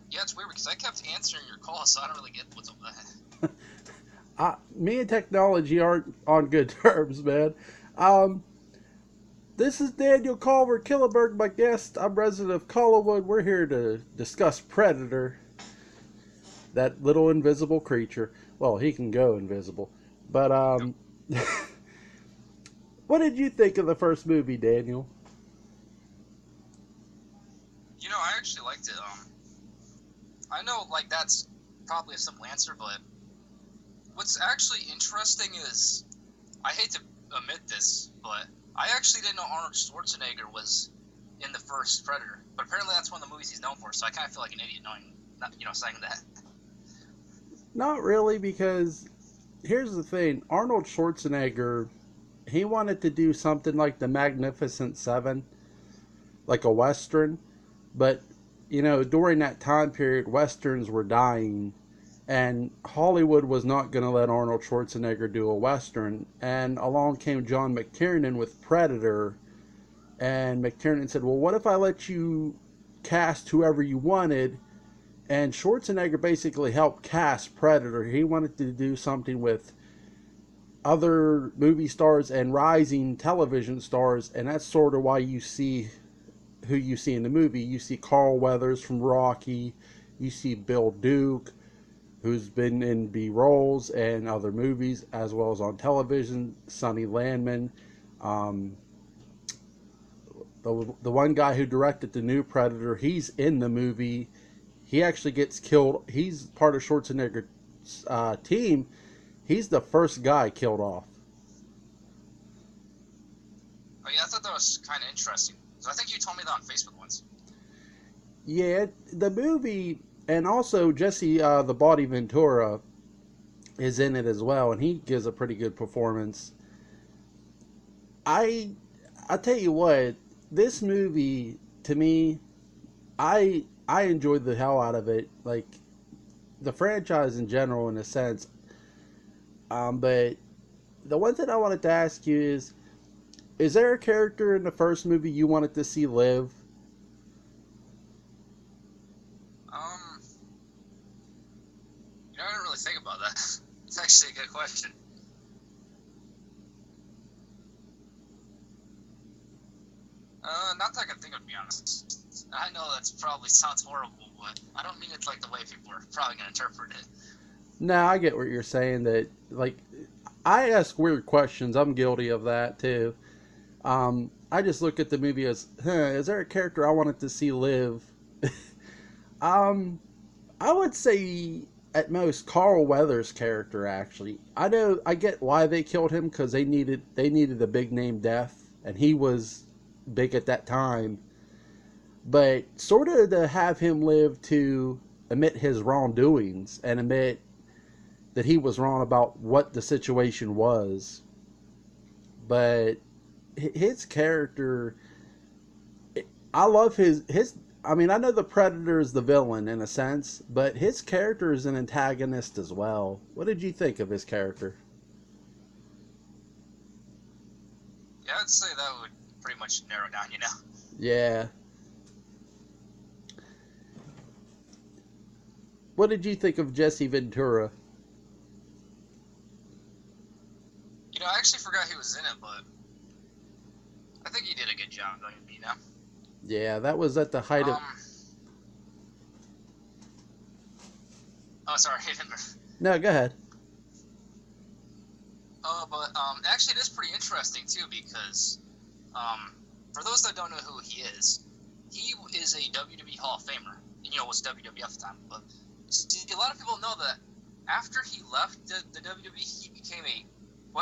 Yeah, it's weird because I kept answering your call, so I don't really get what's up with that. Me and technology aren't on good terms, man. Um, this is Daniel Culver Killenberg, my guest. I'm resident of Collinwood. We're here to discuss Predator, that little invisible creature. Well, he can go invisible. But, Yep. what did you think of the first movie, Daniel? I actually liked it. I know like that's probably a simple answer, but what's actually interesting is I hate to admit this, but I actually didn't know Arnold Schwarzenegger was in the first Predator. But apparently that's one of the movies he's known for, so I kind of feel like an idiot knowing, not, saying that. Not really, because here's the thing Arnold Schwarzenegger, he wanted to do something like the Magnificent Seven, like a Western. But, during that time period, Westerns were dying, and Hollywood was not going to let Arnold Schwarzenegger do a Western. And along came John McTiernan with Predator, and McTiernan said, well, what if I let you cast whoever you wanted? And Schwarzenegger basically helped cast Predator. He wanted to do something with other movie stars and rising television stars, and that's sort of why you see who you see in the movie. You see Carl Weathers from Rocky, you see Bill Duke, who's been in B roles and other movies as well as on television. Sonny Landman, um, the one guy who directed the new Predator, he's in the movie. He actually gets killed. He's part of Schwarzenegger's team. He's the first guy killed off. Oh yeah, I thought that was kind of interesting. So I think you told me that on Facebook once. Yeah, the movie, and also Jesse the Body Ventura is in it as well, and he gives a pretty good performance. I I tell you what, this movie to me, I enjoyed the hell out of it. Like the franchise in general, in a sense. But the one thing I wanted to ask you is there a character in the first movie you wanted to see live? Um, I didn't really think about that. It's actually a good question. Not that I can think of, to be honest. I know that's probably sounds horrible, but I don't mean it like the way people are probably gonna interpret it. No, I get what you're saying. That like I ask weird questions. I'm guilty of that too. I just look at the movie as, is there a character I wanted to see live? um, I would say at most Carl Weathers' character. Actually, I know I get why they killed him because they needed a big name death, and he was big at that time. But sort of to have him live to admit his wrongdoings and admit that he was wrong about what the situation was. But his character, I love his. I mean, I know the Predator is the villain in a sense, but his character is an antagonist as well. What did you think of his character? Yeah, I'd say that would pretty much narrow it down. Yeah. What did you think of Jesse Ventura? I actually forgot he was in it, but I think he did a good job. Yeah, that was at the height of. Um. Oh, sorry, I didn't. No, go ahead. But actually, it is pretty interesting too because, for those that don't know who he is a WWE Hall of Famer. And, was WWF at the time. But see, a lot of people know that after he left the WWE, he became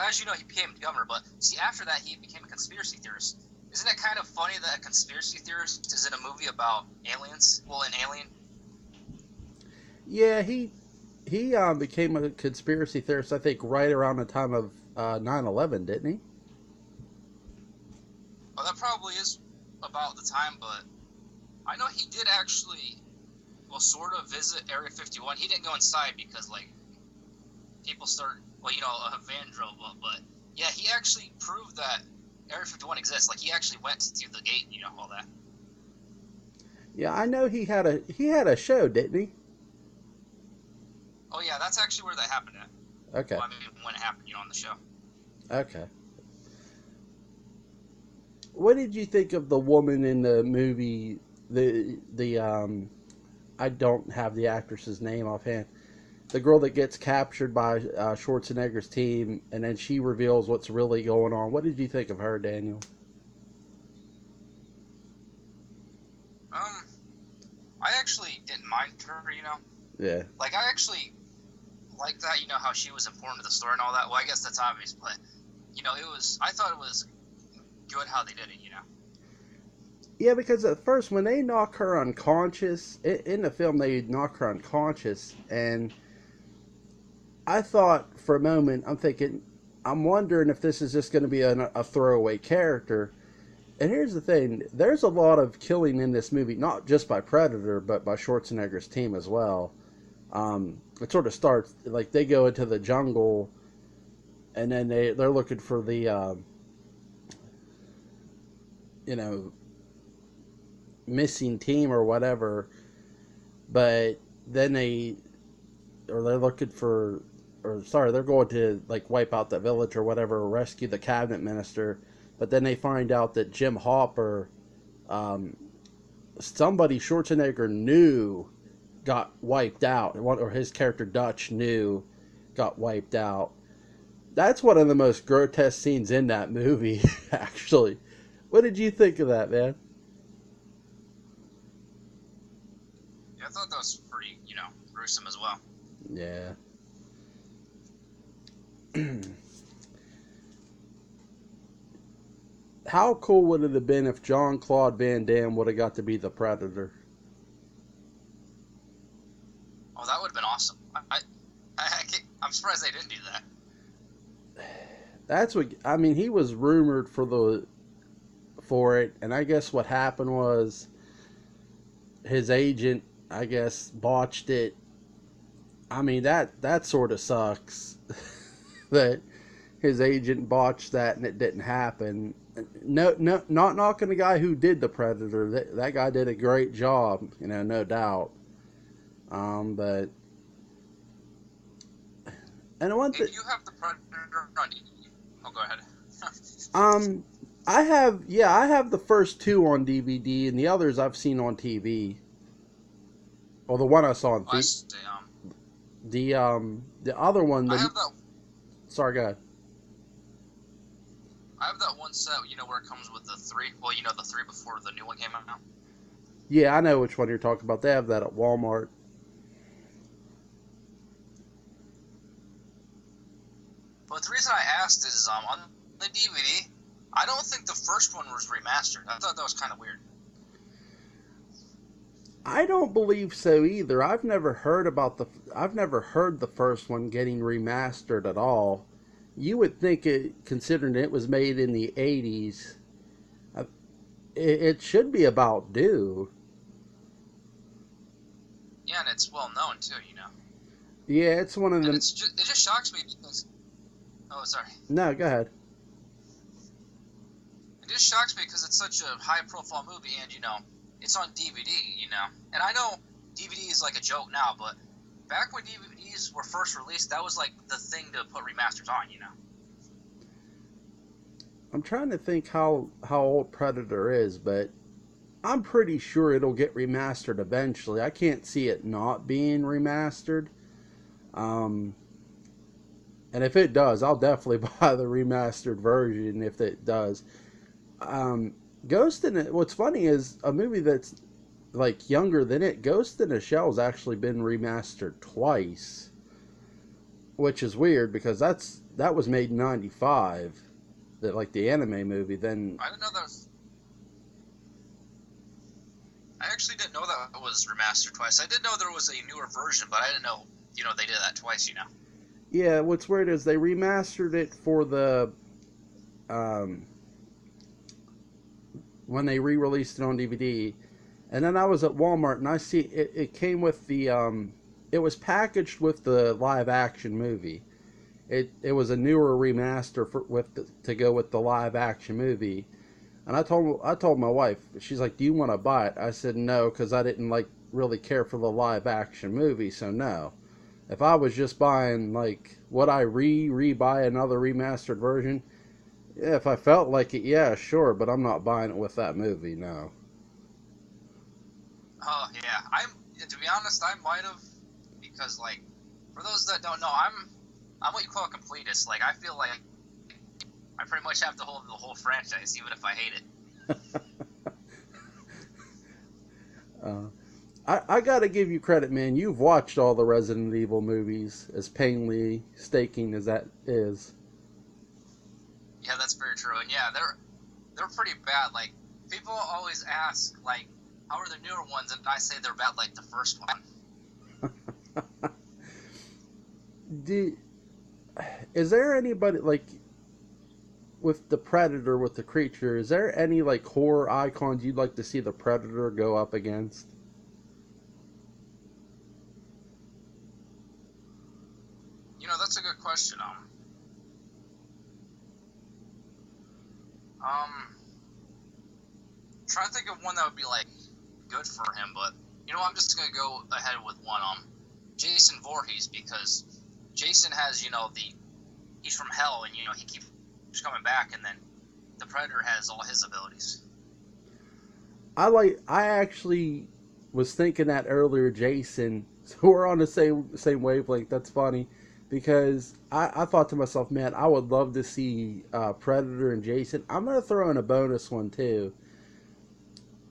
as you know, he became governor. But see, after that, he became a conspiracy theorist. Isn't it kind of funny that a conspiracy theorist is in a movie about aliens? Well, an alien. Yeah, he became a conspiracy theorist. I think right around the time of 9/11, didn't he? Well, that probably is about the time, but I know he did actually, well, sort of visit Area 51. He didn't go inside because, like, people started, well, a van drove up, but yeah, he actually proved that Area 51 exists. Like, he actually went to the gate, all that. Yeah, I know he had a show, didn't he? Oh yeah, that's actually where that happened at. Okay. Well, I mean, when it happened, on the show. Okay. What did you think of the woman in the movie? The I don't have the actress's name offhand. The girl that gets captured by Schwarzenegger's team, and then she reveals what's really going on. What did you think of her, Daniel? Um, I actually didn't mind her. Yeah. Like I actually like that. How she was important to the story and all that. Well, I guess that's obvious, but it was. I thought it was good how they did it. Yeah, because at first when they knock her unconscious in the film, they knock her unconscious, and I thought for a moment, I'm wondering if this is just going to be a throwaway character. And here's the thing: there's a lot of killing in this movie, not just by Predator, but by Schwarzenegger's team as well. It sort of starts like they go into the jungle, and then they're looking for the you know missing team or whatever. But then they're looking for, or sorry, they're going to like wipe out the village or whatever, or rescue the cabinet minister. But then they find out that Jim Hopper, um, somebody Schwarzenegger knew got wiped out, or his character Dutch knew got wiped out. That's one of the most grotesque scenes in that movie, actually. What did you think of that, man? Yeah, I thought that was pretty, gruesome as well. Yeah. How cool would it have been if Jean-Claude Van Damme would have got to be the Predator? Oh, that would have been awesome. I'm surprised they didn't do that. That's what I mean. He was rumored for it, and I guess what happened was his agent, I guess, botched it. I mean that sort of sucks that his agent botched that and it didn't happen. No, no, not knocking the guy who did the Predator. That guy did a great job, no doubt. But and one thing, If you have the Predator on DVD, oh, go ahead. um, I have the first two on DVD, and the others I've seen on TV. Well, the one I saw on I say, the other one. I have that. Sorry, go ahead. I have that one set, where it comes with the three. Well, the three before the new one came out. Yeah, I know which one you're talking about. They have that at Walmart. But the reason I asked is, on the DVD, I don't think the first one was remastered. I thought that was kind of weird. I don't believe so either. I've never heard the first one getting remastered at all. You would think it, considering it was made in the 80s, it should be about due. Yeah, and it's well known too. Yeah, it's one of And them. it just shocks me because. Oh, sorry. No, go ahead. It just shocks me because it's such a high-profile movie, and it's on DVD. And I know DVD is like a joke now, but back when DVDs were first released, that was like the thing to put remasters on. I'm trying to think how old Predator is, but I'm pretty sure it'll get remastered eventually. I can't see it not being remastered. Um, and if it does, I'll definitely buy the remastered version if it does. Ghost in it. What's funny is a movie that's like younger than it. Ghost in a Shell's actually been remastered twice, which is weird because that was made in '95. That like the anime movie. Then I didn't know that. I actually didn't know that was remastered twice. I did know there was a newer version, but I didn't know they did that twice. yeah, what's weird is they remastered it for the um, when they re-released it on DVD, and then I was at Walmart and I see it came with the it was packaged with the live action movie. It was a newer remaster to go with the live action movie. And I told my wife. She's like, "Do you want to buy it?" I said no, because I didn't like really care for the live action movie. So no. If I was just buying, like, would I buy another remastered version? Yeah, if I felt like it, yeah, sure. But I'm not buying it with that movie. No. Oh yeah, to be honest, I might have, because like, for those that don't know, I'm what you call a completist. Like, I feel like I pretty much have to hold the whole franchise, even if I hate it. I gotta give you credit, man. You've watched all the Resident Evil movies, as painstaking as that is. Yeah, that's very true. And yeah, they're pretty bad. Like, people always ask, like, how are the newer ones, and I say they're bad like the first one. Is there anybody, like, with the Predator, with the creature, is there any, like, horror icons you'd like to see the Predator go up against? You know, that's a good question. Trying to think of one that would be like good for him, but you know, I'm just gonna go ahead with one. Jason Voorhees, because Jason has, you know, he's from hell, and you know he keeps coming back, and then the Predator has all his abilities. I actually was thinking that earlier, Jason. So we're on the same wavelength. That's funny, because I thought to myself, man, I would love to see Predator and Jason. I'm gonna throw in a bonus one too.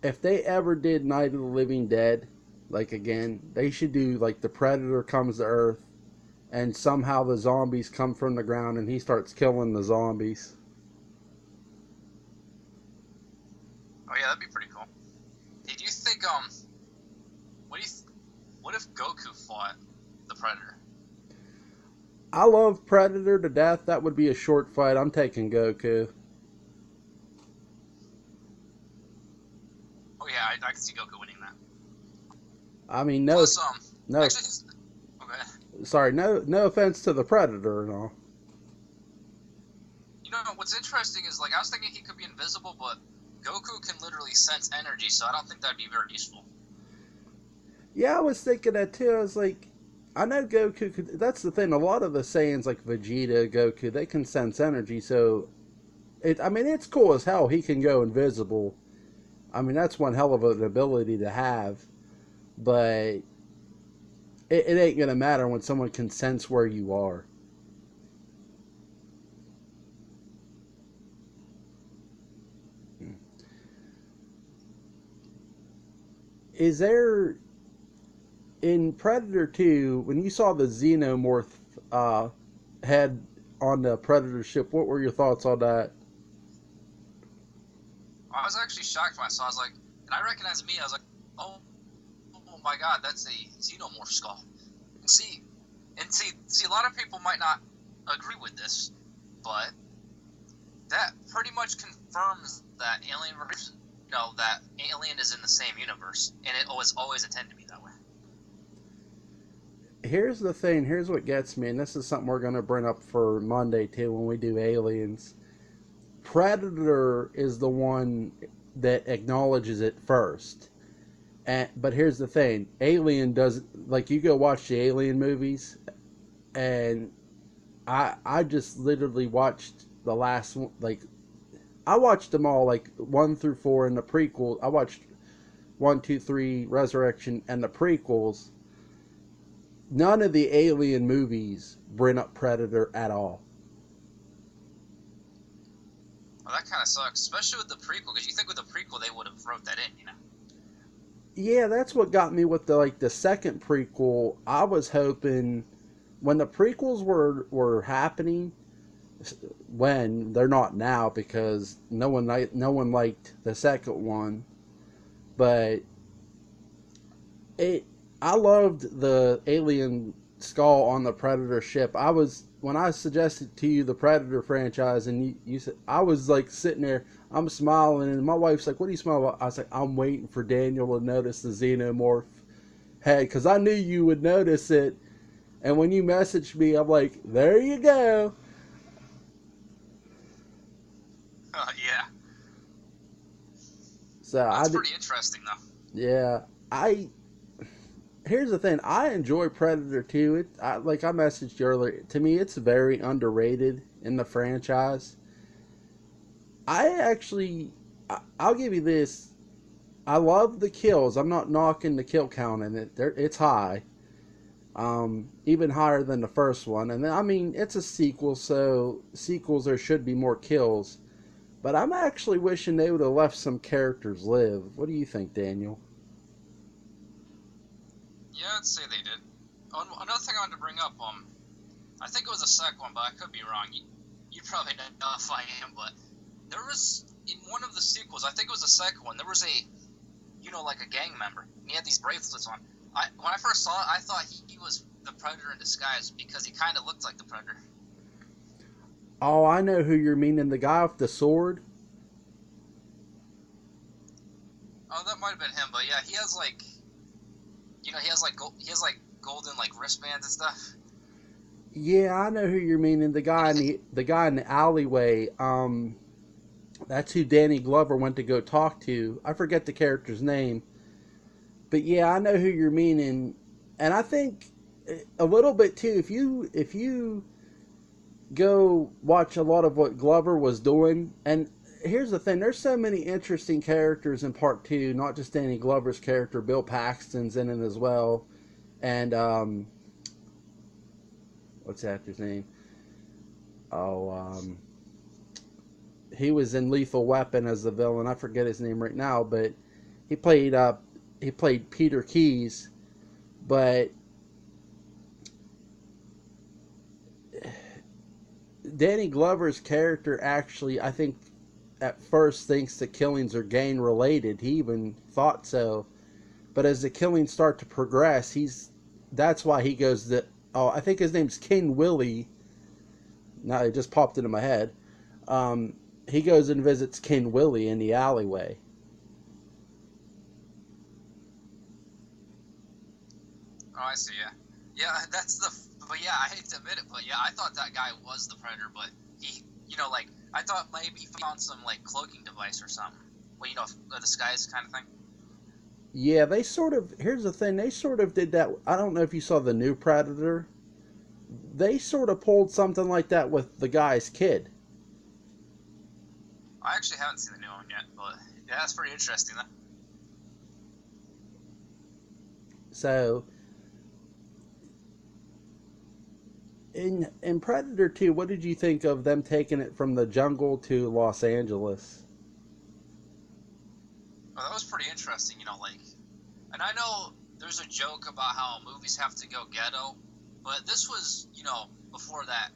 If they ever did Night of the Living Dead, like again, they should do like the Predator comes to Earth, and somehow the zombies come from the ground, and he starts killing the zombies. Oh yeah, that'd be pretty cool. Hey, do you think what do you what if Goku fought the Predator? I love Predator to death. That would be a short fight. I'm taking Goku. Oh yeah, I can see Goku winning that. I mean, no, Plus, no, actually, okay. sorry, no offense to the Predator and all. You know what's interesting is, like, I was thinking he could be invisible, but Goku can literally sense energy, so I don't think that'd be very useful. Yeah, I was thinking that too. I was like, I know Goku could. That's the thing. A lot of the Saiyans, like Vegeta, Goku, they can sense energy. So, I mean, it's cool as hell. He can go invisible. I mean, that's one hell of an ability to have. But it ain't gonna matter when someone can sense where you are. Is there in Predator 2 when you saw the Xenomorph uh, head on the Predator ship? What were your thoughts on that? I was actually shocked when I saw. I was like, and I recognized me. I was like, oh my god, that's a Xenomorph skull. And see, a lot of people might not agree with this, but that pretty much confirms that that Alien is in the same universe, and it was always intended to be that way. Here's the thing. Here's what gets me, and this is something we're going to bring up for Monday too when we do Aliens. Predator is the one that acknowledges it first. But here's the thing. Alien does, like, you go watch the Alien movies, and I just literally watched the last one. Like, I watched them all, like 1 through 4 in the prequel. I watched 1, 2, 3 Resurrection and the prequels. None of the Alien movies bring up Predator at all. Well, that kind of sucks, especially with the prequel, because you think with the prequel they would have wrote that in, you know? Yeah, that's what got me with the second prequel. I was hoping when the prequels were happening, when they're not now because no one liked the second one, but it I loved the alien skull on the Predator ship. I was when I suggested to you the Predator franchise, and you said, I was like sitting there, I'm smiling, and my wife's like, "What do you smile about?" I was like, "I'm waiting for Daniel to notice the xenomorph head because I knew you would notice it." And when you messaged me, I'm like, "There you go." Yeah. So That's pretty interesting, though. yeah, I here's the thing. I enjoy Predator 2. Like I messaged you earlier. To me, it's very underrated in the franchise. I actually, I'll give you this. I love the kills. I'm not knocking the kill count in it. It's high, even higher than the first one. And I mean, it's a sequel, so sequels there should be more kills. But I'm actually wishing they would have left some characters live. What do you think, Daniel? Yeah, I'd say they did. Another thing I wanted to bring up, I think it was the second one, but I could be wrong. You probably know if I am, but there was, in one of the sequels, I think it was the second one, there was like a gang member. And he had these bracelets on. When I first saw it, I thought he was the Predator in disguise because he kind of looked like the Predator. Oh, I know who you're meaning. The guy with the sword. Oh, that might have been him, but yeah, he has golden like wristbands and stuff. Yeah, I know who you're meaning. The guy in the alleyway. That's who Danny Glover went to go talk to. I forget the character's name, but yeah, I know who you're meaning. And I think a little bit too. If you go watch a lot of what Glover was doing, and here's the thing: there's so many interesting characters in part two. Not just Danny Glover's character, Bill Paxton's in it as well, and what's that actor's name? Oh, he was in Lethal Weapon as the villain. I forget his name right now, but he played uh, he played Peter Keyes. But Danny Glover's character actually, I think, at first thinks the killings are gang related. He even thought so, but as the killings start to progress, that's why he goes to. Oh, I think his name's King Willie. Now it just popped into my head. He goes and visits King Willie in the alleyway. Oh, I see. Yeah, yeah. But yeah, I hate to admit it, but yeah, I thought that guy was the Predator, but like I thought maybe he found some like cloaking device or something. Well, a disguise kind of thing. Yeah, they sort of. Here's the thing: they sort of did that. I don't know if you saw the new Predator. They sort of pulled something like that with the guy's kid. I actually haven't seen the new one yet, but yeah, that's pretty interesting. Though. So in Predator 2, what did you think of them taking it from the jungle to Los Angeles? Well, that was pretty interesting. And I know there's a joke about how movies have to go ghetto, but this was, before that.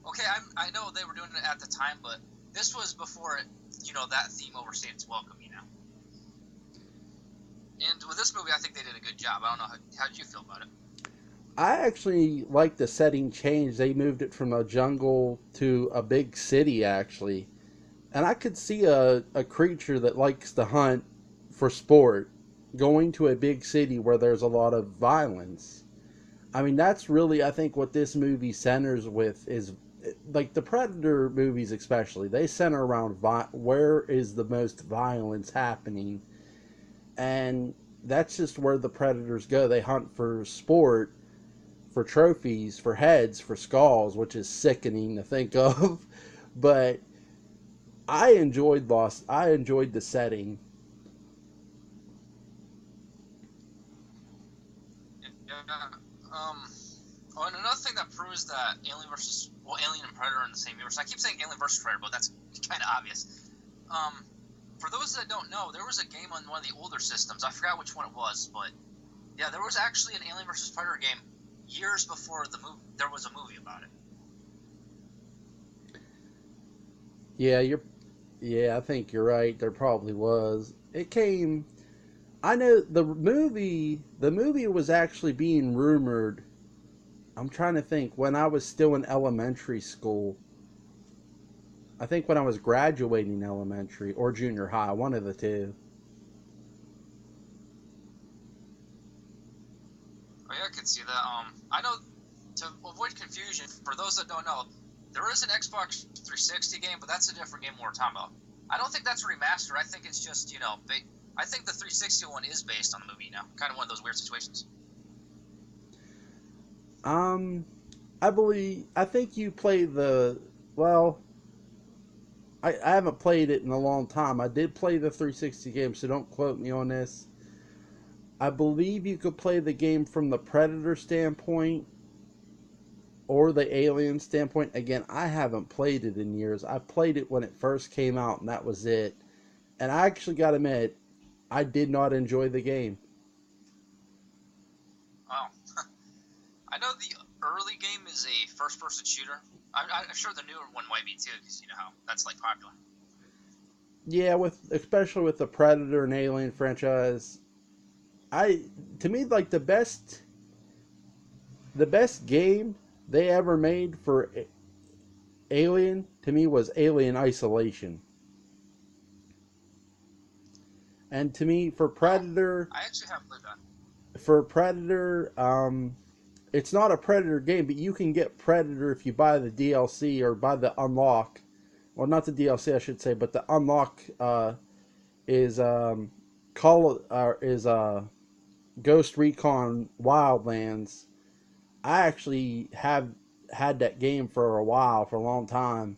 Okay, I know they were doing it at the time, but this was before, that theme overstayed its welcome, And with this movie, I think they did a good job. I don't know, how did you feel about it? I actually like the setting change. They moved it from a jungle to a big city, actually. And I could see a creature that likes to hunt for sport going to a big city where there's a lot of violence. I mean, that's really, I think, what this movie centers with is like the Predator movies, especially. They center around where is the most violence happening, and that's just where the Predators go. They hunt for sport, for trophies, for heads, for skulls, which is sickening to think of. But I enjoyed Lost. I enjoyed the setting. Yeah. And another thing that proves that Alien and Predator are in the same universe. I keep saying Alien versus Predator, but that's kind of obvious. For those that don't know, there was a game on one of the older systems. I forgot which one it was, but yeah, there was actually an Alien versus Predator game years before there was a movie about it. Yeah, I think you're right. There probably was. It came. I know the movie was actually being rumored. I'm trying to think when I was still in elementary school. I think when I was graduating elementary or junior high, one of the two. Oh yeah, I can see that. I know, to avoid confusion, for those that don't know, there is an Xbox 360 game, but that's a different game we're talking about. I don't think that's a remaster. I think it's just, I think the 360 one is based on the movie now. Kind of one of those weird situations. Um, I think you played well, I haven't played it in a long time. I did play the 360 game, so don't quote me on this. I believe you could play the game from the Predator standpoint or the Alien standpoint. Again, I haven't played it in years. I played it when it first came out, and that was it. And I actually got to admit, I did not enjoy the game. Oh, I know the early game is a first-person shooter. I'm sure the newer one might be too, because you know how that's like popular. Yeah, especially with the Predator and Alien franchise, I to me like the best game they ever made for Alien to me was Alien Isolation. And to me for Oh, Predator, I actually have played that. for Predator, it's not a Predator game, but you can get Predator if you buy the DLC or buy the unlock. Well, not the DLC, I should say, but the unlock is Ghost Recon Wildlands. I actually have had that game for a while, for a long time,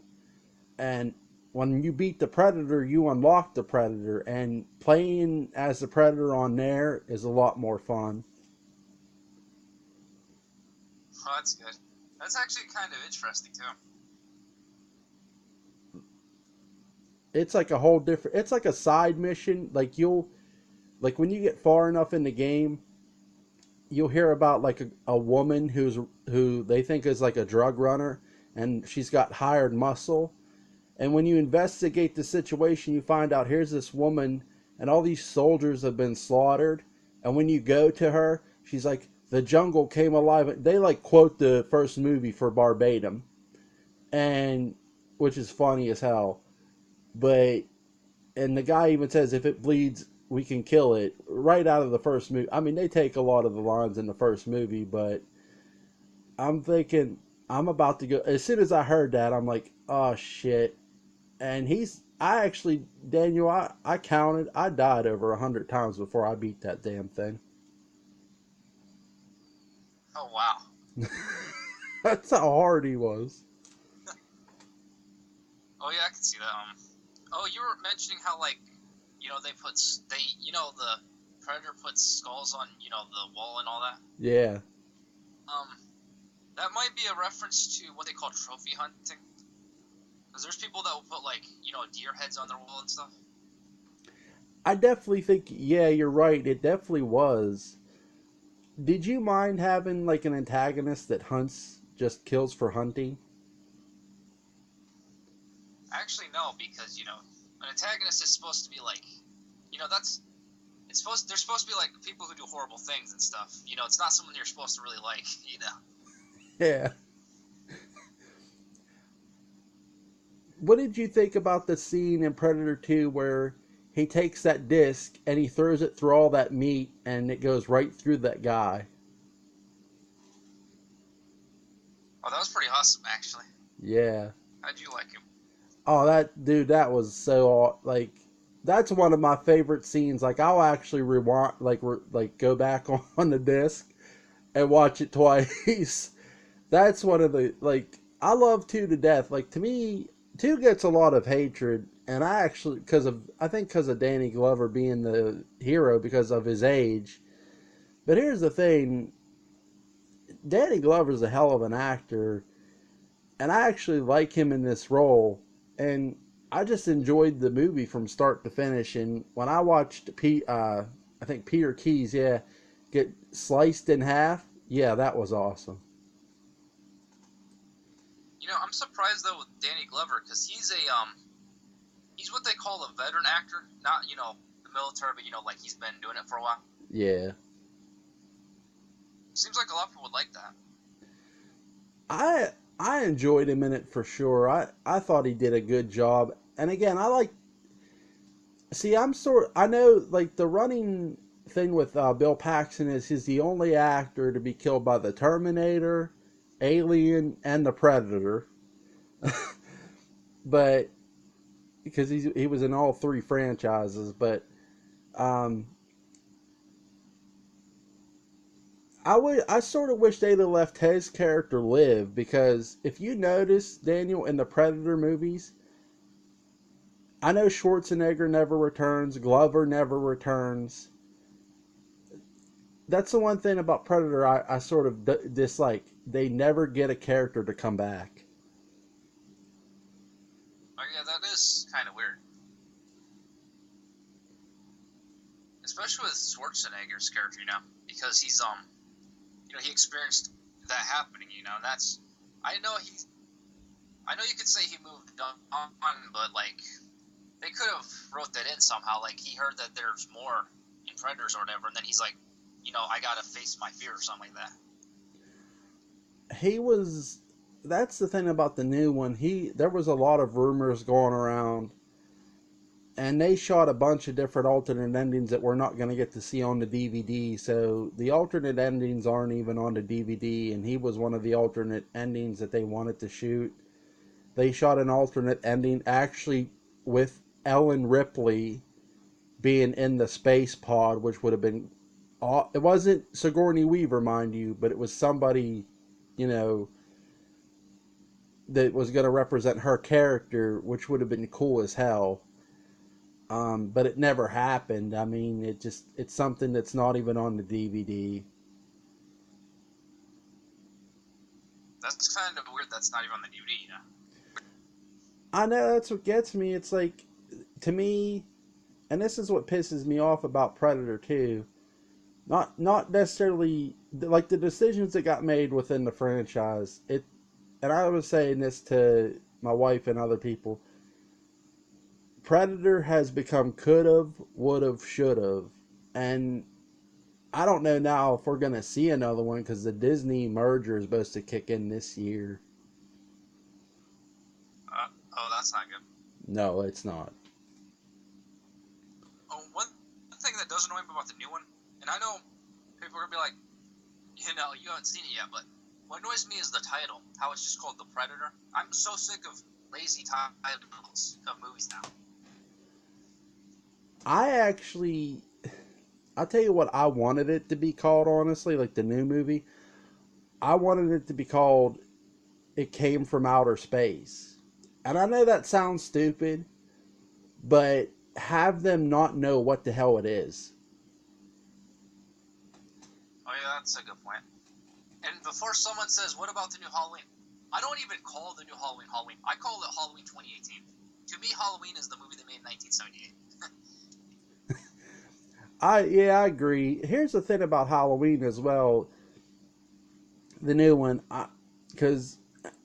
and when you beat the Predator, you unlock the Predator, and playing as the Predator on there is a lot more fun. Oh, that's good. That's actually kind of interesting too. It's like a whole different. It's like a side mission. Like when you get far enough in the game, you'll hear about like a woman who they think is like a drug runner, and she's got hired muscle. And when you investigate the situation, you find out here's this woman, and all these soldiers have been slaughtered. And when you go to her, she's like, the jungle came alive. They like quote the first movie for Barbatum, and which is funny as hell. But and the guy even says if it bleeds, we can kill it right out of the first movie. I mean, they take a lot of the lines in the first movie, but I'm thinking I'm about to go. As soon as I heard that, I'm like, oh shit. And I actually, Daniel, I counted, I died over 100 times before I beat that damn thing. Oh wow. That's how hard he was. Oh yeah, I can see that. Oh, you were mentioning how like, the Predator puts skulls on the wall and all that. Yeah. Um, that might be a reference to what they call trophy hunting. Because there's people that will put like deer heads on their wall and stuff. I definitely think, yeah, you're right. It definitely was. Did you mind having like an antagonist that hunts, just kills for hunting? Actually, no, because an antagonist is supposed to be like, that's it's supposed. They're supposed to be like people who do horrible things and stuff. It's not someone you're supposed to really like. Yeah. What did you think about the scene in Predator 2 where he takes that disc and he throws it through all that meat and it goes right through that guy? Oh, that was pretty awesome, actually. Yeah. How'd you like him? Oh, that dude, that was so like that's one of my favorite scenes. Like I'll actually rewind, like go back on the disc and watch it twice. That's one of the like I love two to death. Like to me, two gets a lot of hatred, and I actually because of Danny Glover being the hero because of his age. But here's the thing: Danny Glover's a hell of an actor, and I actually like him in this role. And I just enjoyed the movie from start to finish. And when I watched I think Peter Keys, yeah, get sliced in half, yeah, that was awesome. I'm surprised though with Danny Glover because he's what they call a veteran actor, not the military, but like he's been doing it for a while. Yeah. Seems like a lot of people would like that. I enjoyed him in it for sure. I thought he did a good job. And again, I know like the running thing with Bill Paxton is he's the only actor to be killed by the Terminator, Alien, and the Predator. But because he was in all three franchises. But um, I sort of wish they'd have left his character live, because if you notice, Daniel, in the Predator movies, I know Schwarzenegger never returns, Glover never returns. That's the one thing about Predator I sort of dislike. They never get a character to come back. Oh yeah, that is kind of weird. Especially with Schwarzenegger's character, because he's he experienced that happening, and that's, I know you could say he moved on, but like they could have wrote that in somehow. Like he heard that there's more in Predators or whatever, and then he's like, I gotta face my fear or something like that. He was. That's the thing about the new one. There was a lot of rumors going around, and they shot a bunch of different alternate endings that we're not going to get to see on the DVD. So the alternate endings aren't even on the DVD, and he was one of the alternate endings that they wanted to shoot. They shot an alternate ending actually with Ellen Ripley being in the space pod, which would have been. It wasn't Sigourney Weaver, mind you, but it was somebody, you know, that was going to represent her character, which would have been cool as hell. But it never happened. I mean, it's something that's not even on the DVD. That's kind of weird. That's not even on the DVD. I know, that's what gets me. It's like, to me, and this is what pisses me off about Predator 2. Not necessarily like the decisions that got made within the franchise. And I was saying this to my wife and other people. Predator has become could've, would've, should've, and I don't know now if we're gonna see another one, because the Disney merger is supposed to kick in this year. Oh, that's not good. No, it's not. Oh, one thing that does annoy me about the new one, and I know people are gonna be like, you haven't seen it yet, but what annoys me is the title, how it's just called The Predator. I'm so sick of lazy titles of movies now. I'll tell you what I wanted it to be called, honestly, like the new movie. I wanted it to be called It Came from Outer Space. And I know that sounds stupid, but have them not know what the hell it is. Oh yeah, that's a good point. And before someone says, what about the new Halloween? I don't even call the new Halloween Halloween. I call it Halloween 2018. To me, Halloween is the movie they made in 1978. I agree. Here's the thing about Halloween as well, the new one, because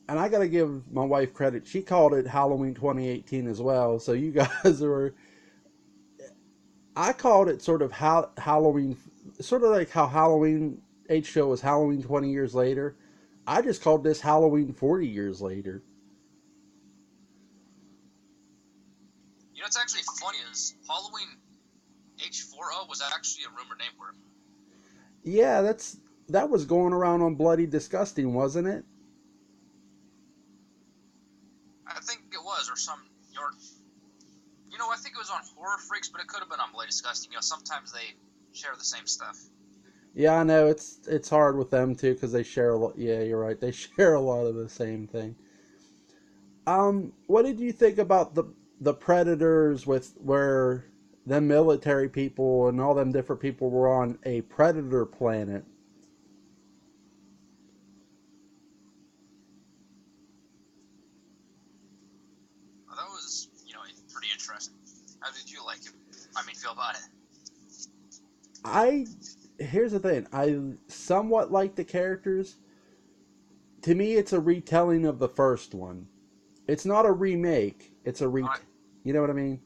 and I gotta give my wife credit. She called it Halloween 2018 as well. So you guys were. I called it sort of Halloween, sort of like how Halloween H show was Halloween 20 years later. I just called this Halloween 40 years later. What's actually funny is Halloween H40 was actually a rumored name for it. Yeah, that was going around on Bloody Disgusting, wasn't it? I think it was, or I think it was on Horror Freaks, but it could have been on Bloody Disgusting. Sometimes they share the same stuff. Yeah, I know it's hard with them too, because they share a lot. Yeah, you're right. They share a lot of the same thing. What did you think about the Predators, with where the military people and all them different people were on a predator planet? Well, that was, pretty interesting. How did you like it? Feel about it? I Here's the thing. I somewhat like the characters. To me, it's a retelling of the first one. It's not a remake. It's a You know what I mean?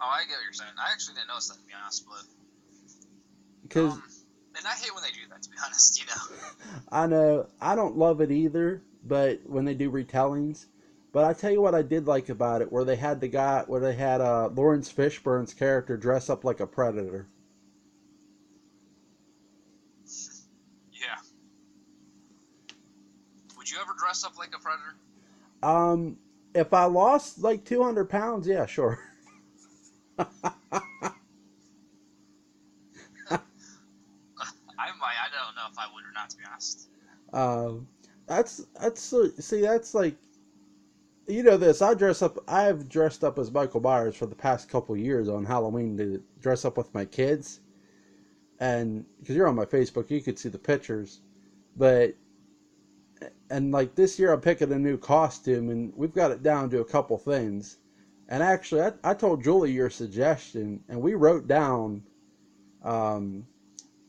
Oh, I get what you're saying. I actually didn't notice that, to be honest, but Because and I hate when they do that, to be honest. I know I don't love it either, but when they do retellings. But I tell you what I did like about it, where they had Lawrence Fishburne's character dress up like a predator. Yeah. Would you ever dress up like a predator? Um, If I lost like 200 pounds, yeah, sure. I don't know if I would or not, to be honest. Um, that's see, that's like, you know this. I dress up. I've dressed up as Michael Myers for the past couple years on Halloween to dress up with my kids, and because you're on my Facebook, you could see the pictures. But and like this year, I'm picking a new costume, and we've got it down to a couple things. And actually, I told Julie your suggestion, and we wrote down um,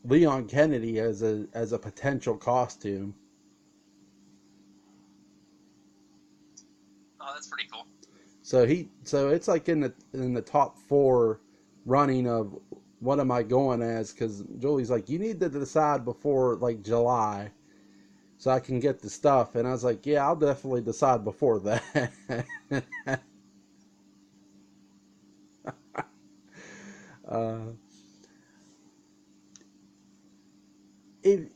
Leon Kennedy as a potential costume. Oh, that's pretty cool. So it's like in the top four running of what am I going as, because Julie's like, you need to decide before like July so I can get the stuff, and I was like, yeah, I'll definitely decide before that. uh, it,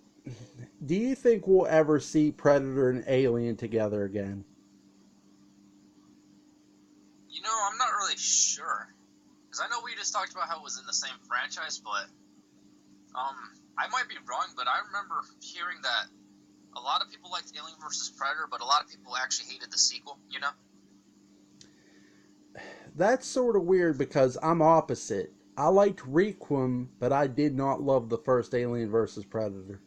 do you think we'll ever see Predator and Alien together again? I'm not really sure. Because I know we just talked about how it was in the same franchise, but um, I might be wrong, but I remember hearing that a lot of people liked Alien vs. Predator, but a lot of people actually hated the sequel. That's sort of weird because I'm opposite. I liked Requiem, but I did not love the first Alien versus Predator.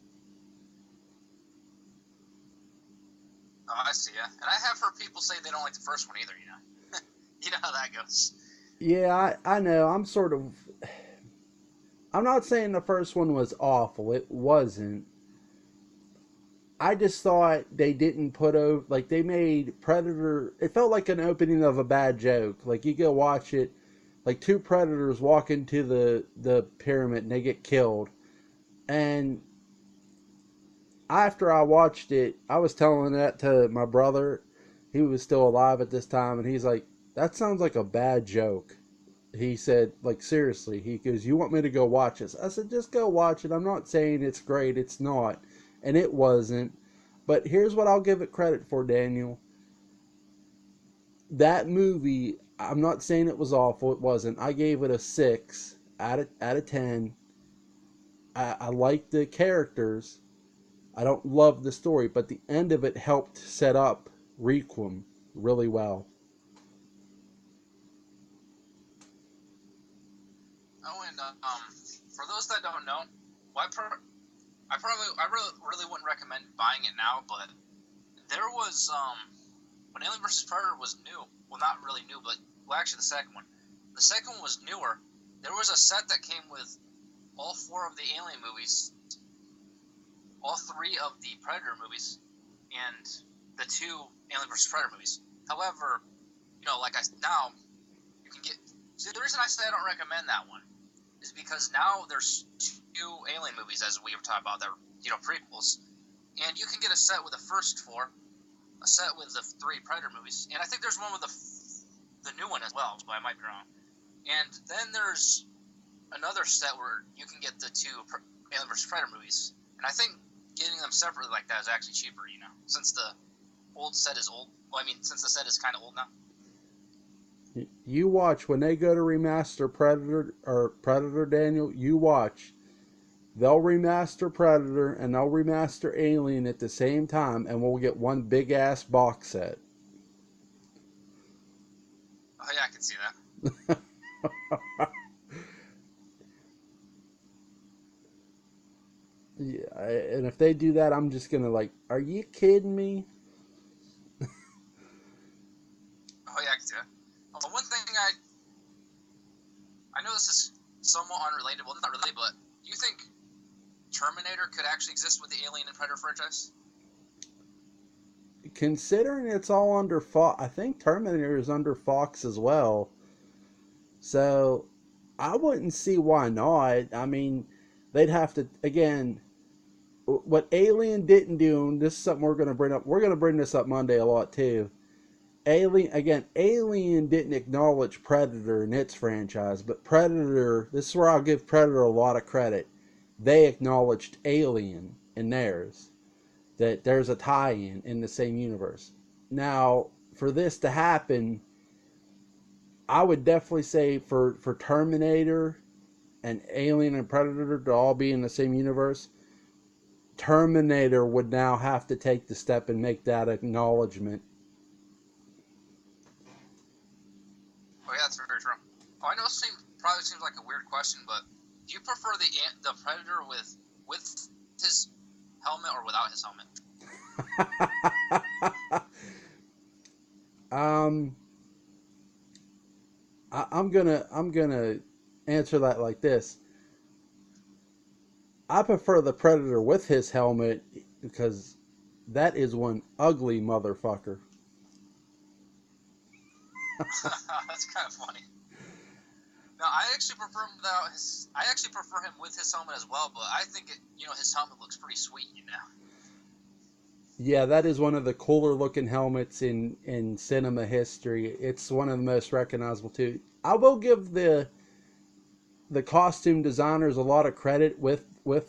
Oh, I see, yeah. And I have heard people say they don't like the first one either. You know how that goes. Yeah, I know. I'm sort of. I'm not saying the first one was awful. It wasn't. I just thought they didn't put over. Like, they made Predator. It felt like an opening of a bad joke. Like, you go watch it. Like, two predators walk into the pyramid and they get killed. And after I watched it, I was telling that to my brother. He was still alive at this time. And he's like, that sounds like a bad joke. He said, like, seriously, he goes, you want me to go watch this? I said, just go watch it. I'm not saying it's great. It's not. And it wasn't. But here's what I'll give it credit for, Daniel. That movie, I'm not saying it was awful. It wasn't. I gave it a 6 out of 10. I like the characters. I don't love the story, but the end of it helped set up Requiem really well. Oh, and for those that don't know, well, I really wouldn't recommend buying it now, but there was when Alien vs. Predator was new. Well, not really new, but well, actually the second one. The second one was newer. There was a set that came with all four of the Alien movies, all three of the Predator movies, and the two Alien vs. Predator movies. However, now you can get. See, the reason I say I don't recommend that one is because now there's two Alien movies, as we were talking about, that are prequels, and you can get a set with the first four, a set with the three Predator movies, and I think there's one with the new one as well, but I might be wrong. And then there's another set where you can get the two Alien vs. Predator movies, and I think getting them separately like that is actually cheaper, since the old set is old. Well, I mean, since the set is kind of old now. You watch when they go to remaster Predator, Daniel. You watch. They'll remaster Predator and they'll remaster Alien at the same time, and we'll get one big ass box set. Oh yeah, I can see that. Yeah, and if they do that, I'm just gonna like, are you kidding me? Oh yeah, I can see that. One thing I know this is somewhat unrelated. Well, not really, but do you think Terminator could actually exist with the Alien and Predator franchise? Considering it's all under Fox, I think Terminator is under Fox as well. So I wouldn't see why not. I mean, they'd have to again. What Alien didn't do, and this is something we're going to bring up. We're going to bring this up Monday a lot too. Alien didn't acknowledge Predator in its franchise, but Predator. This is where I'll give Predator a lot of credit. They acknowledged Alien in theirs. That there's a tie-in the same universe. Now, for this to happen, I would definitely say for Terminator and Alien and Predator to all be in the same universe, Terminator would now have to take the step and make that acknowledgement. Oh yeah, that's very true. Oh, I know it probably seems like a weird question, but do you prefer the Predator with his helmet or without his helmet? um, I'm gonna answer that like this. I prefer the Predator with his helmet because that is one ugly motherfucker. That's kind of funny. No, I actually prefer him without his. I actually prefer him with his helmet as well, but I think his helmet looks pretty sweet. Yeah, that is one of the cooler looking helmets in cinema history. It's one of the most recognizable too. I will give the costume designers a lot of credit with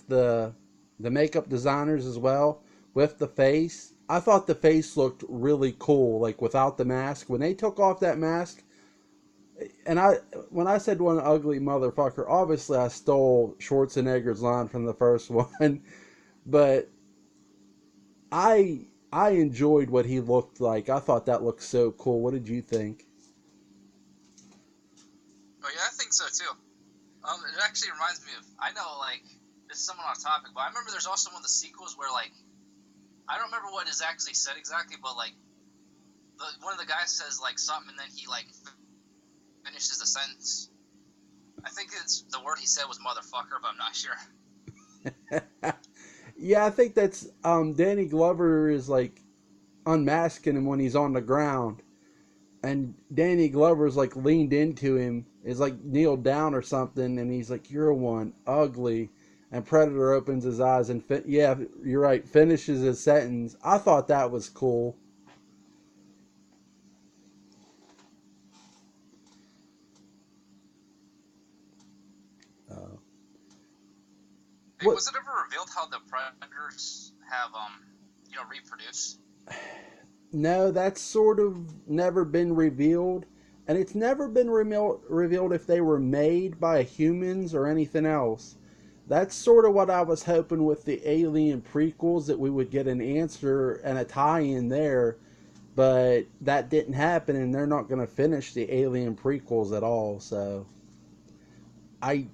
the makeup designers as well with the face. I thought the face looked really cool, like without the mask. When they took off that mask, and when I said one ugly motherfucker, obviously I stole Schwarzenegger's line from the first one, but I enjoyed what he looked like. I thought that looked so cool. What did you think? Oh yeah, I think so too. It actually reminds me of. I know, like, this is somewhat off topic, but I remember there's also one of the sequels where, like, I don't remember what is actually said exactly, but like, one of the guys says like something, and then he like finishes the sentence. I think it's the word he said was motherfucker, but I'm not sure. Yeah, I think that's Danny Glover is like unmasking him when he's on the ground, and Danny Glover's like leaned into him, is like kneeled down or something, and he's like, "You're one ugly." And Predator opens his eyes and yeah, you're right, finishes his sentence. I thought that was cool. Uh, Hey, what? was it ever revealed how the predators have reproduce? No, that's sort of never been revealed, and it's never been revealed if they were made by humans or anything else. That's sort of what I was hoping with the Alien prequels, that we would get an answer and a tie-in there, but that didn't happen, and they're not going to finish the Alien prequels at all. So I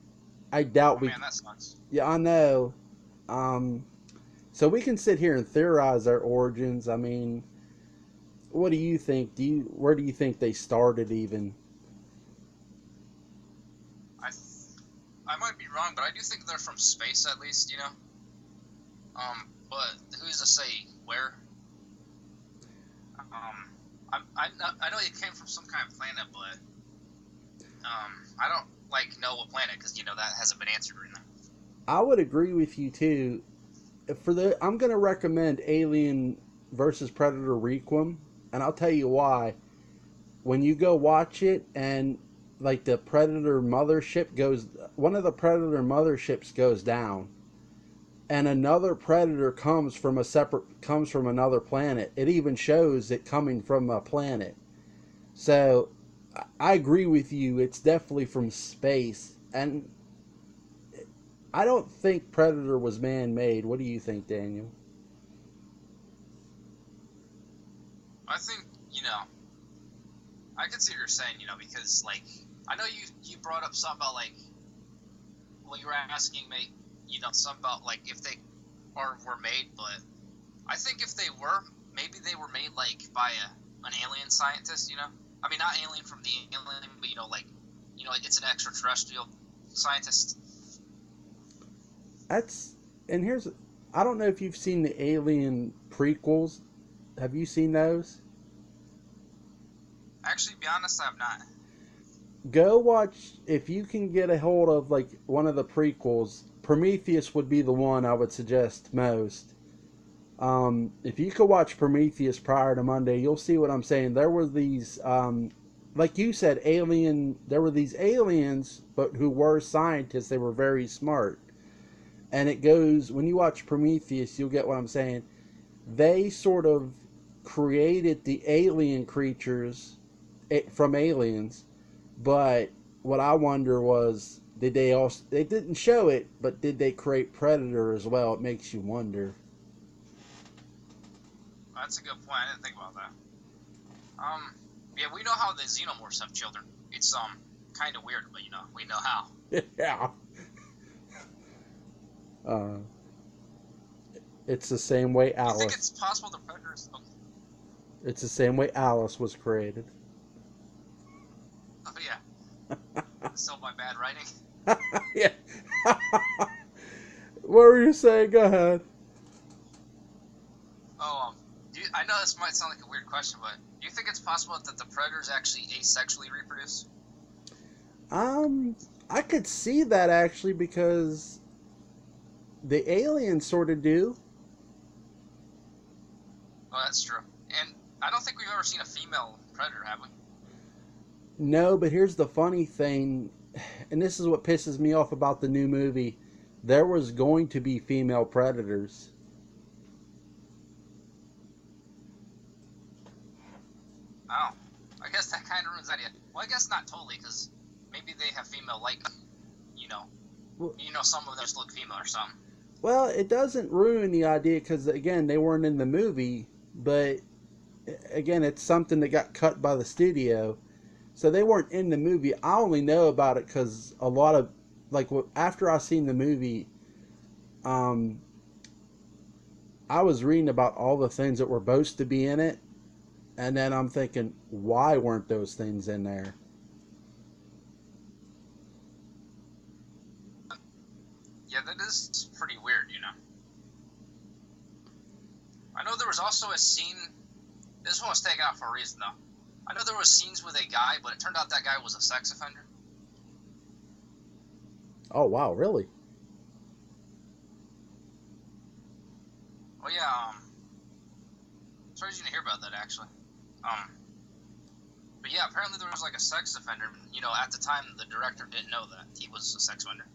I doubt Oh we. man, that sucks. Yeah, I know. Um, so we can sit here and theorize their origins. I mean, what do you think? Where do you think they started even? I I might be wrong, but I do think they're from space at least. But who's to say where? I know it came from some kind of planet, but I don't like know what planet because that hasn't been answered right now. I would agree with you too. I'm going to recommend Alien versus Predator Requiem, and I'll tell you why. When you go watch it, and like the Predator mothership goes, one of the Predator motherships goes down, and another Predator comes from another planet. It even shows it coming from a planet. So I agree with you. It's definitely from space, and I don't think Predator was man-made. What do you think, Daniel? I think I can see what you're saying. Because like I know you brought up something about like you were asking me, something about like if they were made, but I think if they were, maybe they were made like by an alien scientist. I mean not alien from the alien, but like it's an extraterrestrial scientist. That's and here's I don't know if you've seen the Alien prequels. Have you seen those? Actually, to be honest, I have not. Go watch if you can get a hold of like one of the prequels. Prometheus would be the one I would suggest most. If you could watch Prometheus prior to Monday, you'll see what I'm saying. There were these, like you said, alien. There were these aliens, but who were scientists. They were very smart. And it goes when you watch Prometheus, you'll get what I'm saying. They sort of created the alien creatures from Aliens, but what I wonder was, did they also? They didn't show it, but did they create Predator as well? It makes you wonder. That's a good point. I didn't think about that. Yeah, we know how the xenomorphs have children. It's kind of weird, but we know how. Yeah. Uh, it's the same way Alice. You think it's possible the Predators? Okay. It's the same way Alice was created. Oh yeah. So by bad writing. Yeah. What were you saying? Go ahead. Oh, I know this might sound like a weird question, but do you think it's possible that the predators actually asexually reproduce? I could see that actually because the aliens sort of do. Oh, that's true. And I don't think we've ever seen a female predator, have we? No, but here's the funny thing, and this is what pisses me off about the new movie. There was going to be female predators. Oh, I guess that kind of ruins the idea. Well, I guess not totally, because maybe they have female-like, Well, some of them just look female or something. Well, it doesn't ruin the idea because, again, they weren't in the movie, but again, it's something that got cut by the studio. So they weren't in the movie. I only know about it because a lot of, after I seen the movie, I was reading about all the things that were supposed to be in it, and then I'm thinking, why weren't those things in there? Yeah, that is pretty weird, I know there was also a scene. This one was taken out for a reason, though. I know there was scenes with a guy, but it turned out that guy was a sex offender. Oh, wow, really? Oh yeah, sorry you didn't hear about that actually. But yeah, apparently there was a sex offender. At the time the director didn't know that he was a sex offender.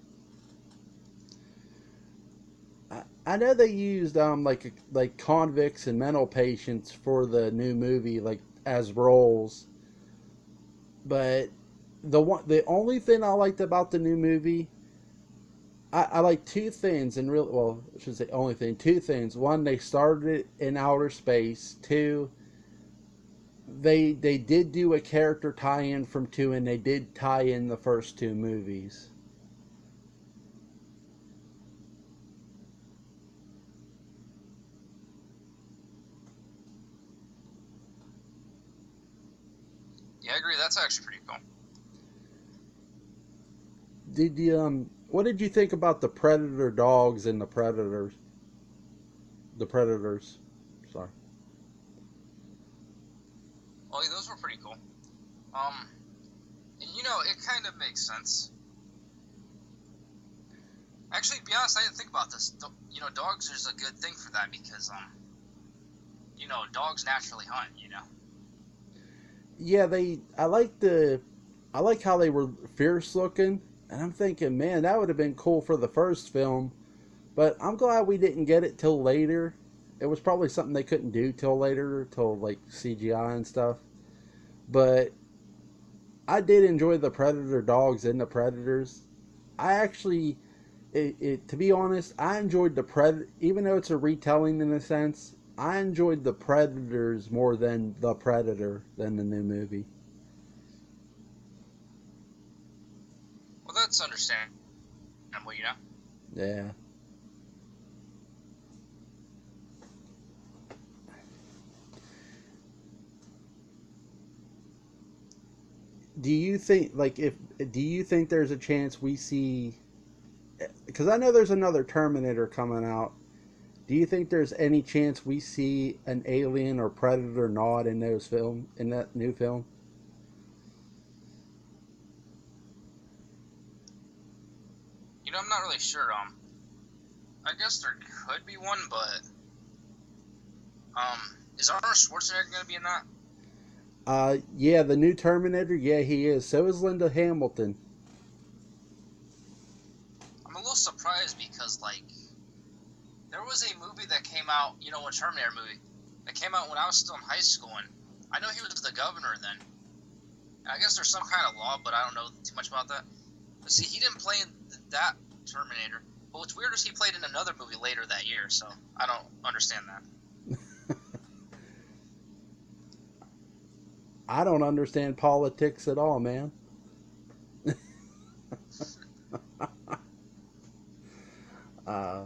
I know they used like convicts and mental patients for the new movie as roles, but the only thing I liked about the new movie, I like two things, and really, well, I should say only thing, two things. One, they started it in outer space. Two, they did do a character tie-in from two, and they did tie in the first two movies. Yeah, I agree. That's actually pretty cool. Did you What did you think about the predator dogs and the predators? The predators. Sorry. Oh, yeah, those were pretty cool. And it kind of makes sense. Actually, to be honest, I didn't think about this. Dogs is a good thing for that because dogs naturally hunt. Yeah, I like how they were fierce looking, and I'm thinking, man, that would have been cool for the first film, but I'm glad we didn't get it till later. It was probably something they couldn't do till later, till CGI and stuff. But I did enjoy the Predator dogs and the Predators. I actually, to be honest, I enjoyed the Predator, even though it's a retelling in a sense. I enjoyed the Predators more than the Predator than the new movie. Well, that's understandable. Yeah. Do you think if do you think there's a chance we see, because I know there's another Terminator coming out. Do you think there's any chance we see an alien or predator nod in that new film? I'm not really sure. I guess there could be one, but is Arnold Schwarzenegger going to be in that? Yeah, the new Terminator. Yeah, he is. So is Linda Hamilton. I'm a little surprised because there was a movie that came out, a Terminator movie, It came out when I was still in high school, and I know he was the governor then. And I guess there's some kind of law, but I don't know too much about that. But see, he didn't play in that Terminator. But what's weird is he played in another movie later that year, so I don't understand that. I don't understand politics at all, man. uh,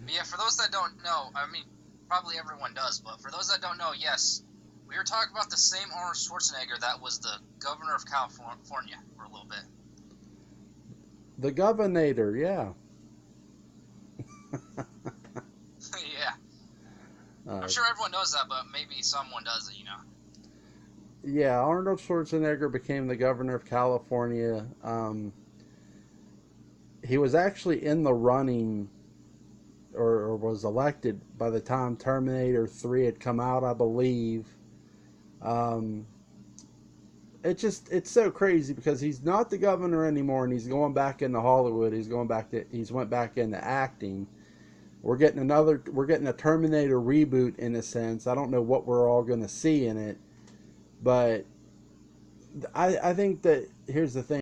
But yeah, for those that don't know, I mean, probably everyone does, but for those that don't know, yes, we were talking about the same Arnold Schwarzenegger that was the governor of California for a little bit. the Governator, yeah. Yeah. I'm sure everyone knows that, but maybe someone doesn't, Yeah, Arnold Schwarzenegger became the governor of California. He was actually in the running, or was elected by the time Terminator 3 had come out, I believe. Um, it's so crazy because he's not the governor anymore, and he's going back into Hollywood. He's went back into acting. We're getting a Terminator reboot in a sense. I don't know what we're all going to see in it, but I think that here's the thing.